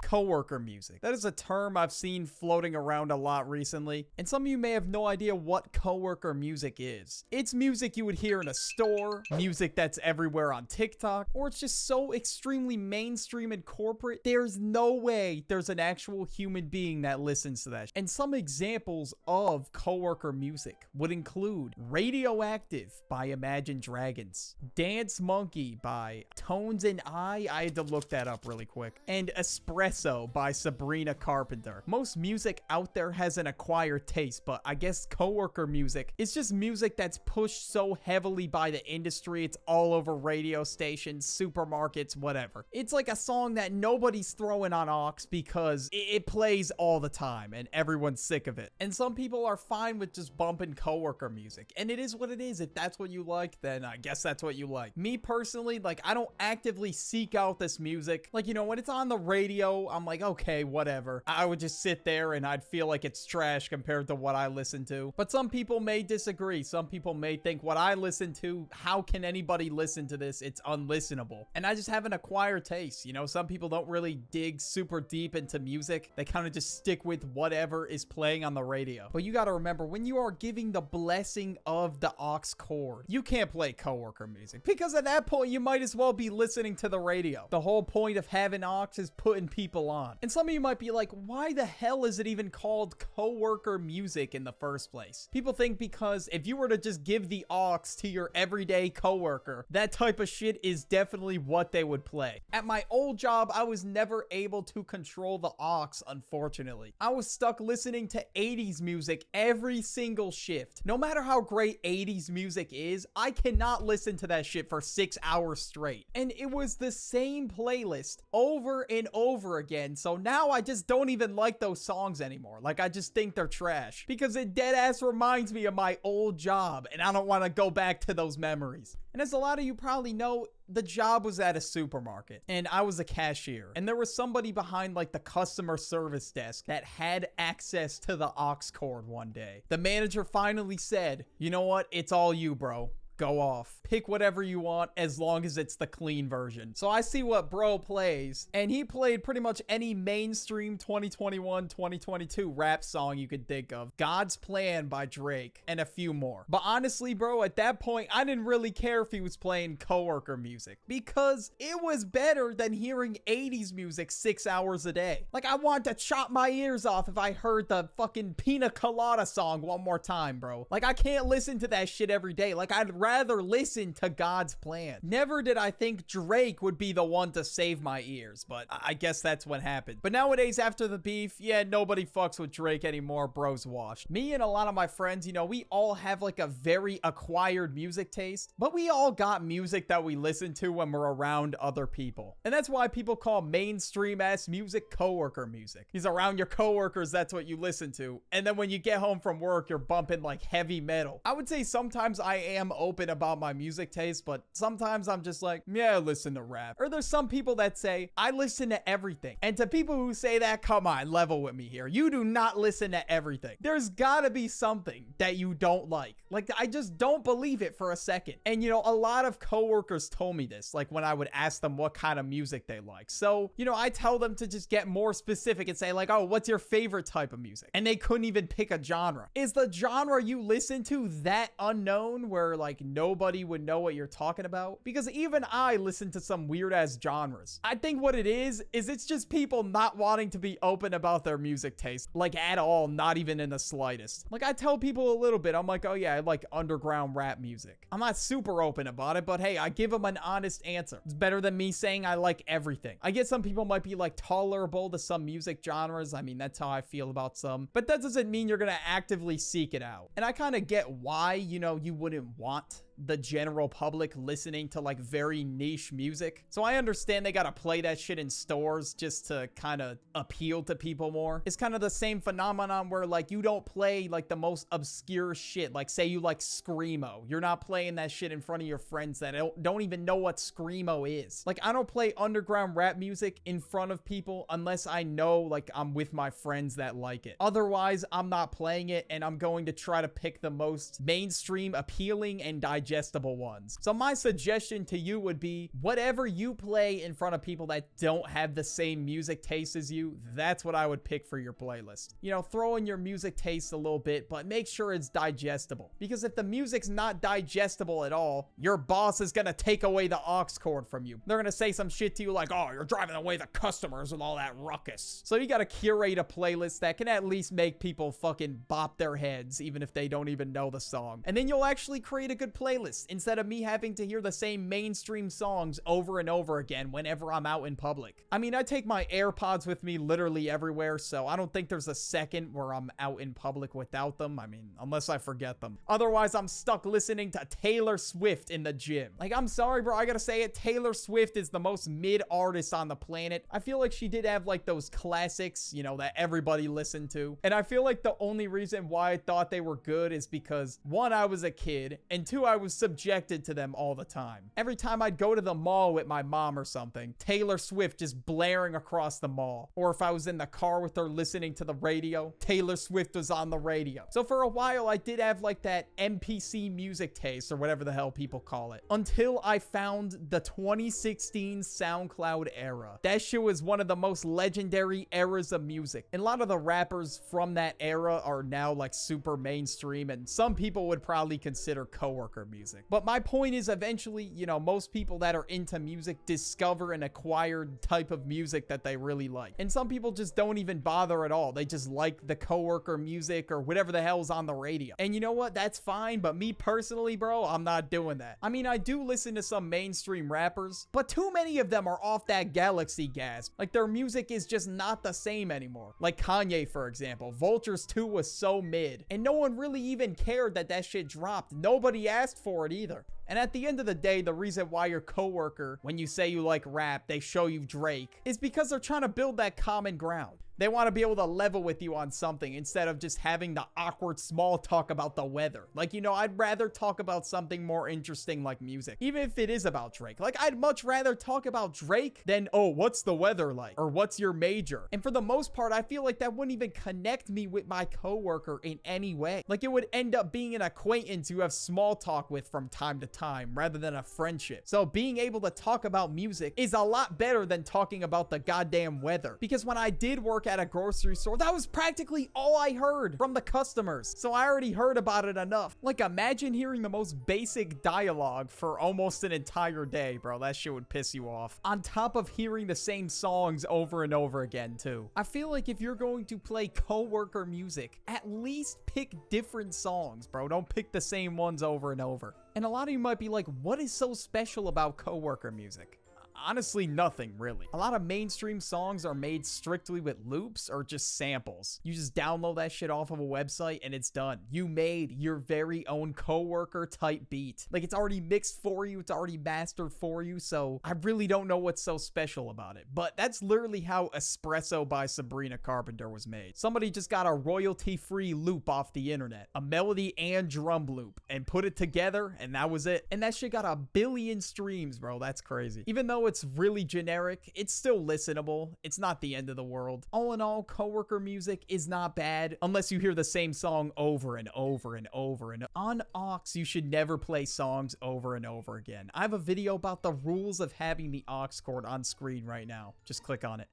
Coworker music. That is a term I've seen floating around a lot recently, and some of you may have no idea what coworker music is. It's music you would hear in a store, music that's everywhere on TikTok, or it's just so extremely mainstream and corporate, there's no way there's an actual human being that listens to that. And some examples of coworker music would include Radioactive by Imagine Dragons, Dance Monkey by Tones and I had to look that up really quick, and Espresso by Sabrina Carpenter. Most music out there has an acquired taste, but I guess coworker music is just music that's pushed so heavily by the industry. It's all over radio stations, supermarkets, whatever. It's like a song that nobody's throwing on aux because it plays all the time and everyone's sick of it. And some people are fine with just bumping coworker music, and it is what it is. If that's what you like, then I guess that's what you like. Me personally, like, I don't actively seek out this music. Like, you know, when it's on the radio, I'm like, okay, whatever. I would just sit there and I'd feel like it's trash compared to what I listen to. But some people may disagree. Some people may think what I listen to, how can anybody listen to this? It's unlistenable. And I just have an acquired taste. You know, some people don't really dig super deep into music. They kind of just stick with whatever is playing on the radio. But you got to remember, when you are giving the blessing of the aux cord, you can't play coworker music, because at that point you might as well be listening to the radio. The whole point of having aux is putting people on. And some of you might be like, why the hell is it even called coworker music in the first place? People think because if you were to just give the aux to your everyday coworker, that type of shit is definitely what they would play. At my old job, I was never able to control the aux, unfortunately. I was stuck listening to 80s music every single shift. No matter how great 80s music is, I cannot listen to that shit for 6 hours straight. And it was the same playlist over and over again. So now I just don't even like those songs anymore. Like, I just think they're trash because it dead ass reminds me of my old job, and I don't want to go back to those memories. And as a lot of you probably know, the job was at a supermarket and I was a cashier, and there was somebody behind like the customer service desk that had access to the aux cord one day. The manager finally said, you know what? It's all you, bro. Go off. Pick whatever you want as long as it's the clean version. So I see what bro plays, and he played pretty much any mainstream 2021, 2022 rap song you could think of. God's Plan by Drake, and a few more. But honestly, bro, at that point, I didn't really care if he was playing coworker music because it was better than hearing 80s music 6 hours a day. Like, I want to chop my ears off if I heard the fucking Pina Colada song one more time, bro. Like, I can't listen to that shit every day. Like, I'd rather listen to God's Plan. Never did I think Drake would be the one to save my ears, but I guess that's what happened. But nowadays, after the beef, yeah, nobody fucks with Drake anymore. Bro's washed. Me and a lot of my friends, you know, we all have like a very acquired music taste, but we all got music that we listen to when we're around other people. And that's why people call mainstream ass music coworker music. He's around your coworkers, that's what you listen to. And then when you get home from work, you're bumping like heavy metal. I would say sometimes I am open about my music taste, but sometimes I'm just like, yeah, I listen to rap. Or there's some people that say, I listen to everything. And to people who say that, come on, level with me here. You do not listen to everything. There's gotta be something that you don't like. Like, I just don't believe it for a second. And you know, a lot of coworkers told me this, like when I would ask them what kind of music they like. So, you know, I tell them to just get more specific and say like, oh, what's your favorite type of music? And they couldn't even pick a genre. Is the genre you listen to that unknown where like nobody would know what you're talking about? Because even I listen to some weird ass genres. I think what it is it's just people not wanting to be open about their music taste, like at all, not even in the slightest. Like, I tell people a little bit, I'm like, oh yeah, I like underground rap music. I'm not super open about it, but hey, I give them an honest answer. It's better than me saying I like everything. I guess some people might be like tolerable to some music genres. I mean, that's how I feel about some, but that doesn't mean you're gonna actively seek it out. And I kind of get why, you know, you wouldn't want the general public listening to like very niche music. So I understand they gotta play that shit in stores just to kind of appeal to people more. It's kind of the same phenomenon where like you don't play like the most obscure shit. Like say you like Screamo. You're not playing that shit in front of your friends that don't even know what Screamo is. Like, I don't play underground rap music in front of people unless I know like I'm with my friends that like it. Otherwise, I'm not playing it, and I'm going to try to pick the most mainstream, appealing, and digestible digestible ones. So my suggestion to you would be whatever you play in front of people that don't have the same music taste as you, that's what I would pick for your playlist. You know, throw in your music taste a little bit, but make sure it's digestible. Because if the music's not digestible at all, your boss is gonna take away the aux cord from you. They're gonna say some shit to you like, oh, you're driving away the customers with all that ruckus. So you gotta curate a playlist that can at least make people fucking bop their heads, even if they don't even know the song. And then you'll actually create a good playlist instead of me having to hear the same mainstream songs over and over again whenever I'm out in public. I mean, I take my AirPods with me literally everywhere, so I don't think there's a second where I'm out in public without them. I mean, unless I forget them. Otherwise, I'm stuck listening to Taylor Swift in the gym. Like, I'm sorry, bro, I gotta say it. Taylor Swift is the most mid artist on the planet. I feel like she did have like those classics, you know, that everybody listened to. And I feel like the only reason why I thought they were good is because one, I was a kid, and two, I was subjected to them all the time. Every time I'd go to the mall with my mom or something, Taylor Swift just blaring across the mall. Or if I was in the car with her listening to the radio, Taylor Swift was on the radio. So for a while, I did have like that MPC music taste or whatever the hell people call it. Until I found the 2016 SoundCloud era. That shit was one of the most legendary eras of music. And a lot of the rappers from that era are now like super mainstream, and some people would probably consider Coworker music. But my point is, eventually, you know, most people that are into music discover an acquired type of music that they really like. And some people just don't even bother at all. They just like the Coworker music or whatever the hell's on the radio. And you know what? That's fine. But me personally, bro, I'm not doing that. I mean, I do listen to some mainstream rappers, but too many of them are off that galaxy gas. Like, their music is just not the same anymore. Like Kanye, for example. Vultures 2 was so mid, and no one really even cared that that shit dropped. Nobody asked for it either. And at the end of the day, the reason why your coworker, when you say you like rap, they show you Drake, is because they're trying to build that common ground. They want to be able to level with you on something instead of just having the awkward small talk about the weather. Like, you know, I'd rather talk about something more interesting like music, even if it is about Drake. Like, I'd much rather talk about Drake than, oh, what's the weather like? Or what's your major? And for the most part, I feel like that wouldn't even connect me with my coworker in any way. Like, it would end up being an acquaintance you have small talk with from time to time rather than a friendship. So being able to talk about music is a lot better than talking about the goddamn weather. Because when I did work at a grocery store, that was practically all I heard from the customers. So I already heard about it enough. Like, imagine hearing the most basic dialogue for almost an entire day, bro. That shit would piss you off. On top of hearing the same songs over and over again, too. I feel like if you're going to play coworker music, at least pick different songs, bro. Don't pick the same ones over and over. And a lot of you might be like, what is so special about coworker music? Honestly, nothing really. A lot of mainstream songs are made strictly with loops or just samples. You just download that shit off of a website and it's done. You made your very own coworker type beat. Like, it's already mixed for you. It's already mastered for you. So I really don't know what's so special about it. But that's literally how Espresso by Sabrina Carpenter was made. Somebody just got a royalty-free loop off the internet, a melody and drum loop, and put it together, and that was it. And that shit got 1 billion streams, bro. That's crazy. Even though it's really generic, it's still listenable. It's not the end of the world. All in all, coworker music is not bad unless you hear the same song over and over and over. And on aux, you should never play songs over and over again. I have a video about the rules of having the aux cord on screen right now. Just click on it.